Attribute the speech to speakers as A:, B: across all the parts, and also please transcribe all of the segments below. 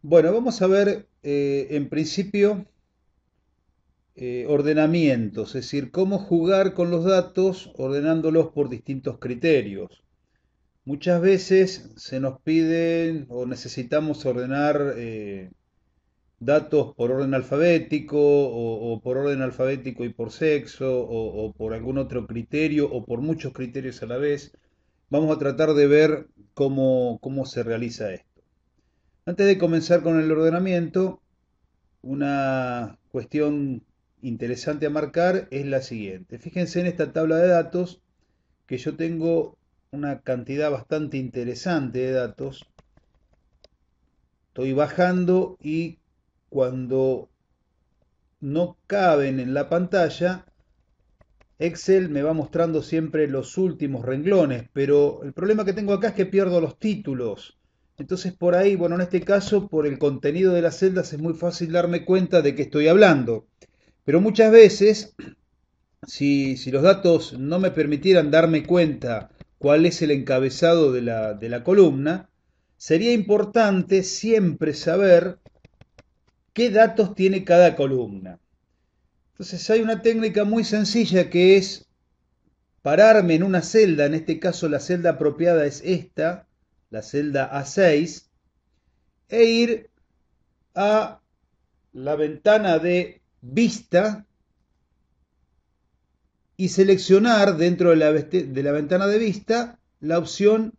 A: Bueno, vamos a ver en principio ordenamientos, es decir, cómo jugar con los datos ordenándolos por distintos criterios. Muchas veces se nos piden o necesitamos ordenar datos por orden alfabético o por orden alfabético y por sexo o por algún otro criterio o por muchos criterios a la vez. Vamos a tratar de ver cómo se realiza esto. Antes de comenzar con el ordenamiento, una cuestión interesante a marcar es la siguiente. Fíjense en esta tabla de datos que yo tengo una cantidad bastante interesante de datos. Estoy bajando y cuando no caben en la pantalla, Excel me va mostrando siempre los últimos renglones, pero el problema que tengo acá es que pierdo los títulos. Entonces por ahí, bueno, en este caso, por el contenido de las celdas es muy fácil darme cuenta de que estoy hablando. Pero muchas veces, si los datos no me permitieran darme cuenta cuál es el encabezado de la columna, sería importante siempre saber qué datos tiene cada columna. Entonces hay una técnica muy sencilla que es pararme en una celda, en este caso la celda apropiada es esta, la celda A6, e ir a la ventana de vista y seleccionar dentro de la ventana de vista la opción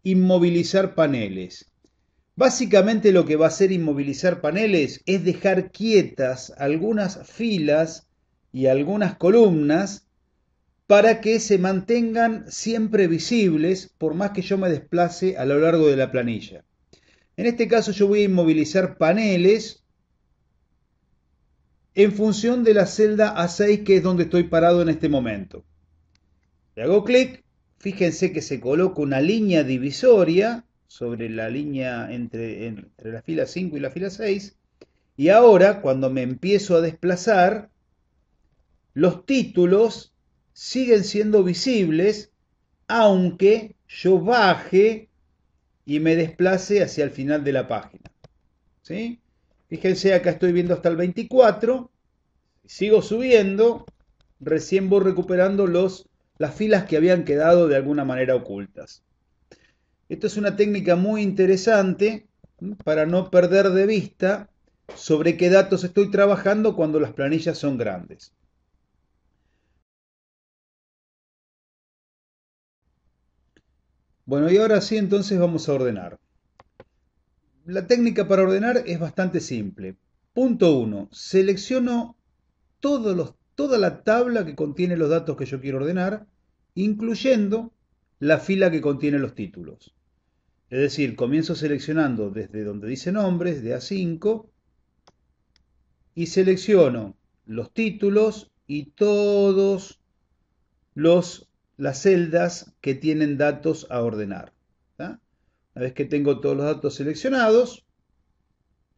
A: inmovilizar paneles. Básicamente lo que va a hacer inmovilizar paneles es dejar quietas algunas filas y algunas columnas para que se mantengan siempre visibles por más que yo me desplace a lo largo de la planilla. En este caso yo voy a inmovilizar paneles en función de la celda A6 que es donde estoy parado en este momento. Le hago clic, fíjense que se coloca una línea divisoria sobre la línea entre la fila 5 y la fila 6. Y ahora, cuando me empiezo a desplazar, los títulos siguen siendo visibles, aunque yo baje y me desplace hacia el final de la página. ¿Sí? Fíjense, acá estoy viendo hasta el 24, sigo subiendo, recién voy recuperando las filas que habían quedado de alguna manera ocultas. Esto es una técnica muy interesante para no perder de vista sobre qué datos estoy trabajando cuando las planillas son grandes. Bueno, y ahora sí, entonces vamos a ordenar. La técnica para ordenar es bastante simple. Punto 1. Selecciono toda la tabla que contiene los datos que yo quiero ordenar, incluyendo la fila que contiene los títulos. Es decir, comienzo seleccionando desde donde dice nombres, de A5, y selecciono los títulos y todos las celdas que tienen datos a ordenar. ¿Tá? Una vez que tengo todos los datos seleccionados,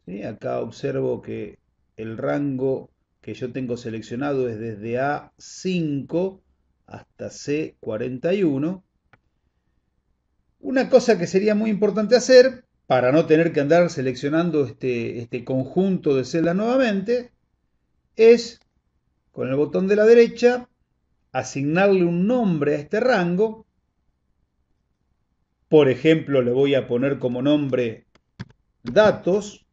A: ¿sí? Acá observo que el rango que yo tengo seleccionado es desde A5 hasta C41. Una cosa que sería muy importante hacer para no tener que andar seleccionando este conjunto de celdas nuevamente es, con el botón de la derecha, asignarle un nombre a este rango. Por ejemplo, le voy a poner como nombre datos.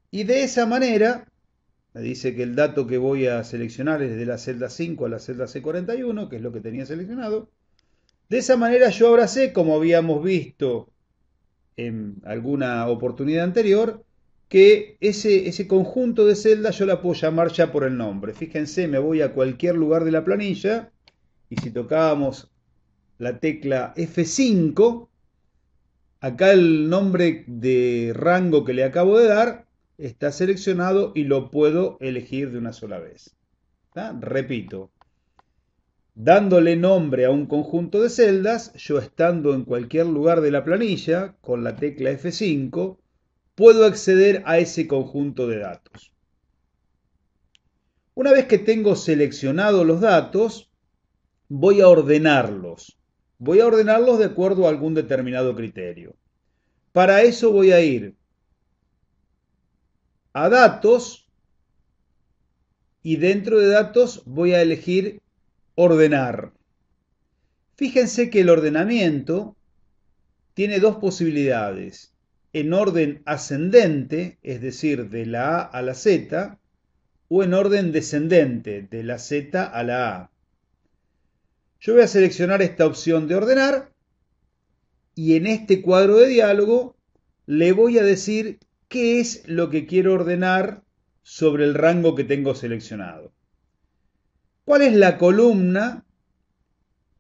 A: Y de esa manera, me dice que el dato que voy a seleccionar es de la celda 5 a la celda C41, que es lo que tenía seleccionado. De esa manera yo ahora sé, como habíamos visto en alguna oportunidad anterior, que ese conjunto de celdas yo la puedo llamar ya por el nombre. Fíjense, me voy a cualquier lugar de la planilla y si tocábamos la tecla F5, acá el nombre de rango que le acabo de dar está seleccionado y lo puedo elegir de una sola vez. ¿Tá? Repito, dándole nombre a un conjunto de celdas, yo estando en cualquier lugar de la planilla, con la tecla F5, puedo acceder a ese conjunto de datos. Una vez que tengo seleccionados los datos, voy a ordenarlos. Voy a ordenarlos de acuerdo a algún determinado criterio. Para eso voy a ir a datos y dentro de datos voy a elegir ordenar. Fíjense que el ordenamiento tiene dos posibilidades. En orden ascendente, es decir, de la A a la Z, o en orden descendente, de la Z a la A. Yo voy a seleccionar esta opción de ordenar y en este cuadro de diálogo le voy a decir qué es lo que quiero ordenar sobre el rango que tengo seleccionado. ¿Cuál es la columna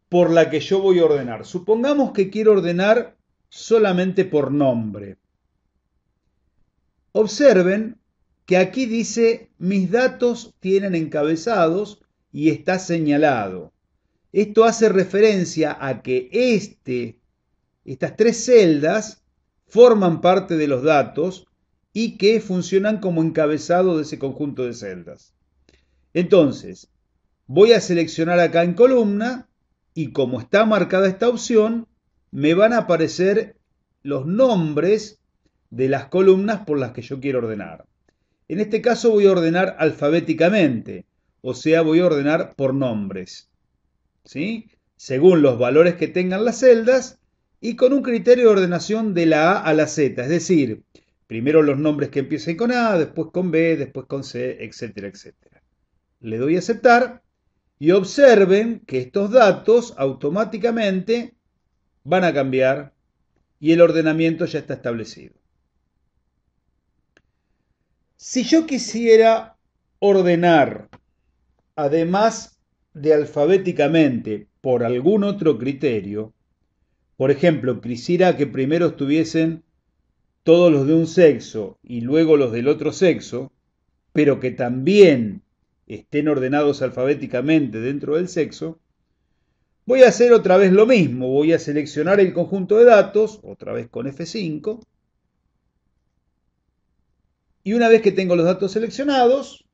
A: por la que yo voy a ordenar? Supongamos que quiero ordenar solamente por nombre. Observen que aquí dice mis datos tienen encabezados y está señalado. Esto hace referencia a que estas tres celdas forman parte de los datos y que funcionan como encabezado de ese conjunto de celdas. Entonces, voy a seleccionar acá en columna y como está marcada esta opción, me van a aparecer los nombres de las columnas por las que yo quiero ordenar. En este caso voy a ordenar alfabéticamente, o sea, voy a ordenar por nombres, ¿sí? Según los valores que tengan las celdas y con un criterio de ordenación de la A a la Z, es decir, primero los nombres que empiecen con A, después con B, después con C, etcétera, etcétera. Le doy a aceptar y observen que estos datos automáticamente van a cambiar y el ordenamiento ya está establecido. Si yo quisiera ordenar, además de alfabéticamente, por algún otro criterio, por ejemplo, quisiera que primero estuviesen todos los de un sexo y luego los del otro sexo, pero que también estén ordenados alfabéticamente dentro del sexo, voy a hacer otra vez lo mismo. Voy a seleccionar el conjunto de datos, otra vez con F5, y una vez que tengo los datos seleccionados,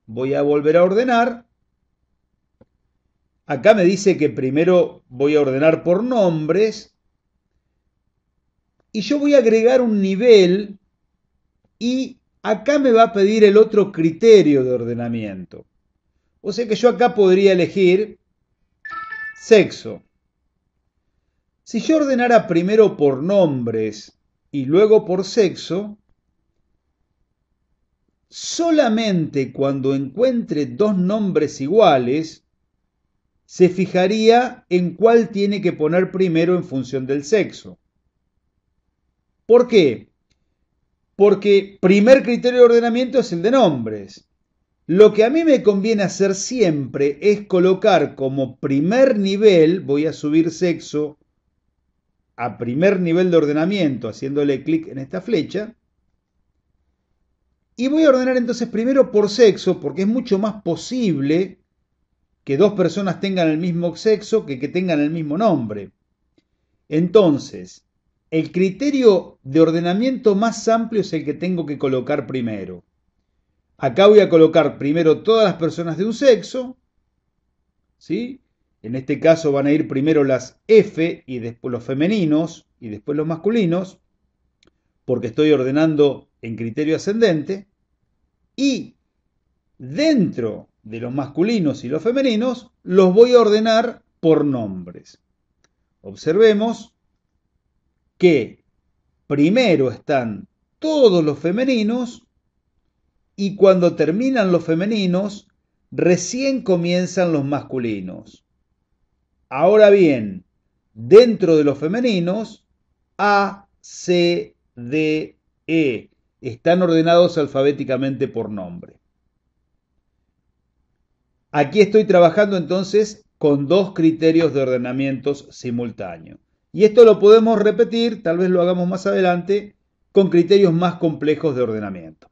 A: voy a volver a ordenar. Acá me dice que primero voy a ordenar por nombres y yo voy a agregar un nivel y acá me va a pedir el otro criterio de ordenamiento. O sea que yo acá podría elegir sexo. Si yo ordenara primero por nombres y luego por sexo, solamente cuando encuentre dos nombres iguales, se fijaría en cuál tiene que poner primero en función del sexo. ¿Por qué? Porque primer criterio de ordenamiento es el de nombres. Lo que a mí me conviene hacer siempre es colocar como primer nivel, voy a subir sexo a primer nivel de ordenamiento haciéndole clic en esta flecha, y voy a ordenar entonces primero por sexo, porque es mucho más posible que dos personas tengan el mismo sexo que tengan el mismo nombre. Entonces, el criterio de ordenamiento más amplio es el que tengo que colocar primero. Acá voy a colocar primero todas las personas de un sexo, ¿sí? En este caso van a ir primero las F y después los femeninos y después los masculinos, porque estoy ordenando en criterio ascendente, y dentro de los masculinos y los femeninos los voy a ordenar por nombres. Observemos que primero están todos los femeninos y cuando terminan los femeninos recién comienzan los masculinos. Ahora bien, dentro de los femeninos, A, C, D, E están ordenados alfabéticamente por nombre. Aquí estoy trabajando entonces con dos criterios de ordenamientos simultáneos. Y esto lo podemos repetir, tal vez lo hagamos más adelante, con criterios más complejos de ordenamiento.